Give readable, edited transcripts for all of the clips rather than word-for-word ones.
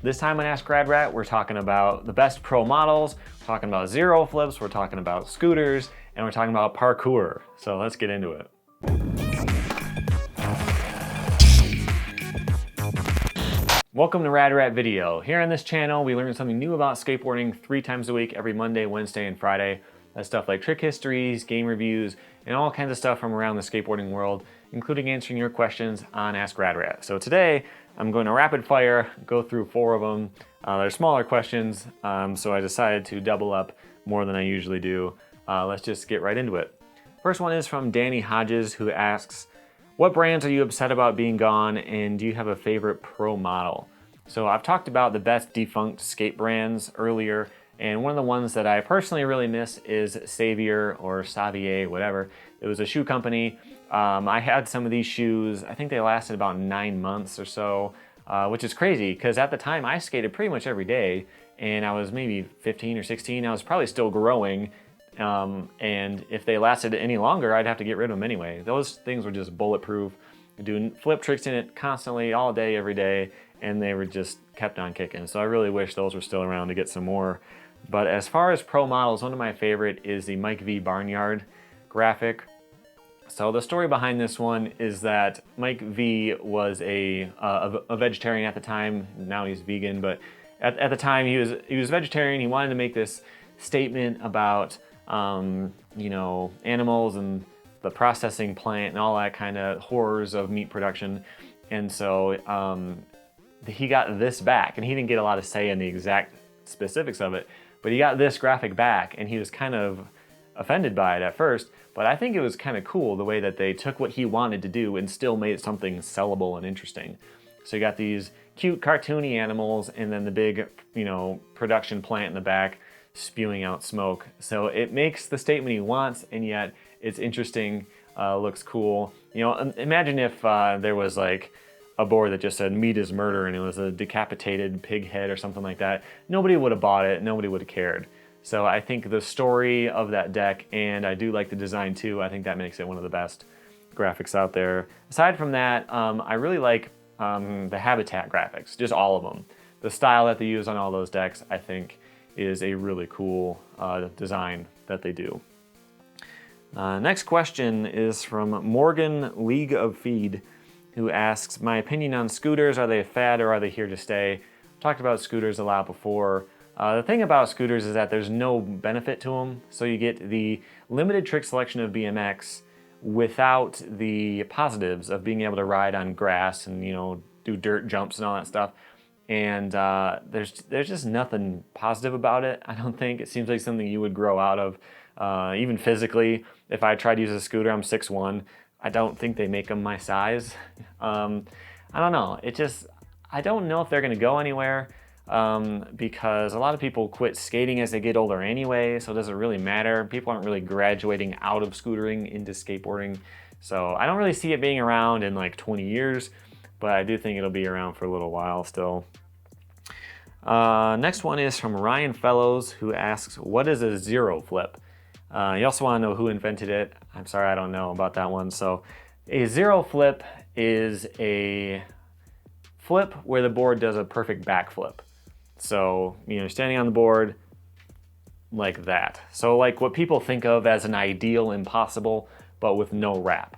This time on Ask Rad Rat, we're talking about the best pro models, we're talking about zero flips, we're talking about scooters, and we're talking about parkour. So let's get into it. Welcome to Rad Rat Video. Here on this channel, we learn something new about skateboarding 3 times a week, every Monday, Wednesday, and Friday. That's stuff like trick histories, game reviews, and all kinds of stuff from around the skateboarding world, including answering your questions on Ask Rad Rat. So today, I'm going to rapid fire, go through 4 of them. They're smaller questions, so I decided to double up more than I usually do. Let's just get right into it. First one is from Danny Hodges, who asks, what brands are you upset about being gone, and do you have a favorite pro model? So I've talked about the best defunct skate brands earlier, and one of the ones that I personally really miss is Savior or Savier, whatever. It was a shoe company. I had some of these shoes. I think they lasted about 9 months or so, which is crazy because at the time I skated pretty much every day, and I was maybe 15 or 16. I was probably still growing, and if they lasted any longer, I'd have to get rid of them anyway. Those things were just bulletproof, doing flip tricks in it constantly, all day, every day, and they were just kept on kicking. So I really wish those were still around to get some more. But as far as pro models, one of my favorite is the Mike V Barnyard graphic. So the story behind this one is that Mike V was a vegetarian at the time. Now he's vegan, but at the time he was vegetarian. He wanted to make this statement about you know, animals and the processing plant and all that kind of horrors of meat production. And so he got this back, and he didn't get a lot of say in the exact specifics of it, but he got this graphic back, and he was kind of offended by it at first, but I think it was kind of cool the way that they took what he wanted to do and still made it something sellable and interesting. So you got these cute cartoony animals and then the big, you know, production plant in the back spewing out smoke. So it makes the statement he wants, and yet it's interesting, looks cool. You know, imagine if there was like a board that just said meat is murder and it was a decapitated pig head or something like that. Nobody would have bought it, nobody would have cared. So I think the story of that deck, and I do like the design too, I think that makes it one of the best graphics out there. Aside from that, I really like the habitat graphics, just all of them. The style that they use on all those decks, I think, is a really cool design that they do. Next question is from Morgan League of Feed, who asks, my opinion on scooters, are they a fad or are they here to stay? I've talked about scooters a lot before. The thing about scooters is that there's no benefit to them, so you get the limited trick selection of BMX without the positives of being able to ride on grass and, you know, do dirt jumps and all that stuff. And there's just nothing positive about it, I don't think. It seems like something you would grow out of, even physically. If I tried to use a scooter, I'm 6'1". I don't think they make them my size. I don't know. I don't know if they're going to go anywhere because a lot of people quit skating as they get older anyway, so it doesn't really matter. People aren't really graduating out of scootering into skateboarding. So I don't really see it being around in like 20 years, but I do think it'll be around for a little while still. Next one is from Ryan Fellows, who asks, what is a zero flip? You also want to know who invented it. I'm sorry, I don't know about that one. So a zero flip is a flip where the board does a perfect backflip. So, you know, standing on the board like that. So like what people think of as an ideal impossible, but with no wrap.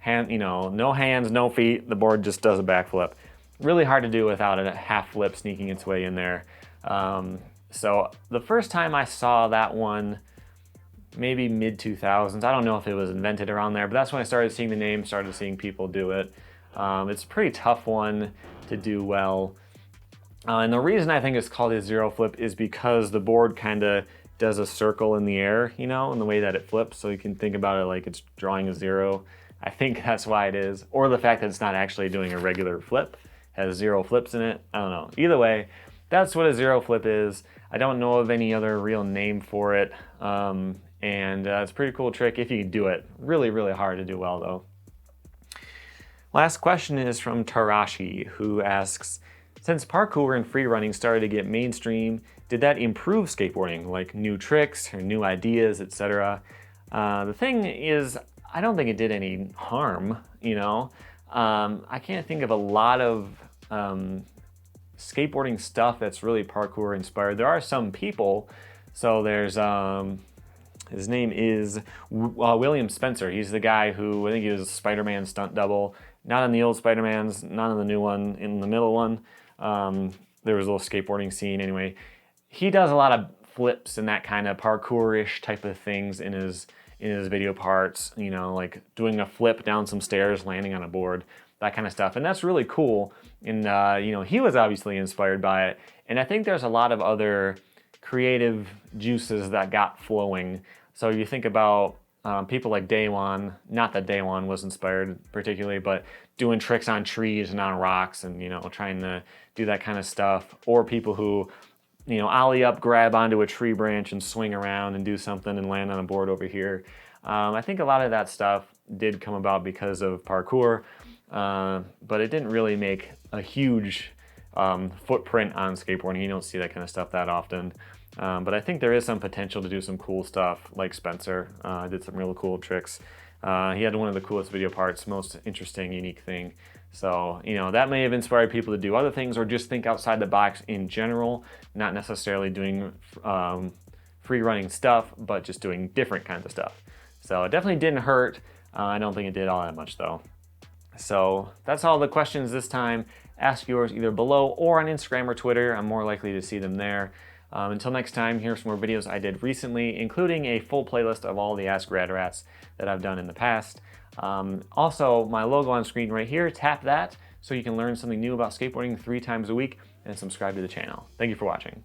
You know, no hands, no feet, the board just does a backflip. Really hard to do without a half flip sneaking its way in there. So the first time I saw that one, maybe mid-2000s. I don't know if it was invented around there, but that's when I started seeing the name, started seeing people do it. It's a pretty tough one to do well. And the reason I think it's called a zero flip is because the board kind of does a circle in the air, you know, in the way that it flips. So you can think about it like it's drawing a zero. I think that's why it is. Or the fact that it's not actually doing a regular flip, has 0 flips in it. I don't know. Either way, that's what a zero flip is. I don't know of any other real name for it. It's a pretty cool trick if you can do it. Really, really hard to do well though. Last question is from Tarashi, who asks, since parkour and freerunning started to get mainstream, did that improve skateboarding, like new tricks or new ideas, etc.? The thing is, I don't think it did any harm, you know? I can't think of a lot of skateboarding stuff that's really parkour inspired. There are some people. So there's his name is William Spencer. He's the guy who, I think he was a Spider-Man stunt double. Not in the old Spider-Mans, not in the new one, in the middle one. There was a little skateboarding scene anyway. He does a lot of flips and that kind of parkour-ish type of things in his video parts, you know, like doing a flip down some stairs, landing on a board, that kind of stuff. And that's really cool. And, you know, he was obviously inspired by it. And I think there's a lot of other creative juices that got flowing. So you think about people like Daewon, not that Daewon was inspired particularly, but doing tricks on trees and on rocks and, you know, trying to do that kind of stuff. Or people who, you know, ollie up, grab onto a tree branch and swing around and do something and land on a board over here. I think a lot of that stuff did come about because of parkour, but it didn't really make a huge footprint on skateboarding. You don't see that kind of stuff that often. But I think there is some potential to do some cool stuff like Spencer. Did some really cool tricks. He had one of the coolest video parts, most interesting, unique thing. So, you know, that may have inspired people to do other things or just think outside the box in general, not necessarily doing free running stuff, but just doing different kinds of stuff. So it definitely didn't hurt. I don't think it did all that much though. So that's all the questions this time. Ask yours either below or on Instagram or Twitter. I'm more likely to see them there. Until next time, here's some more videos I did recently, including a full playlist of all the Ask Rad Rats that I've done in the past. Also, my logo on screen right here, tap that so you can learn something new about skateboarding 3 times a week and subscribe to the channel. Thank you for watching.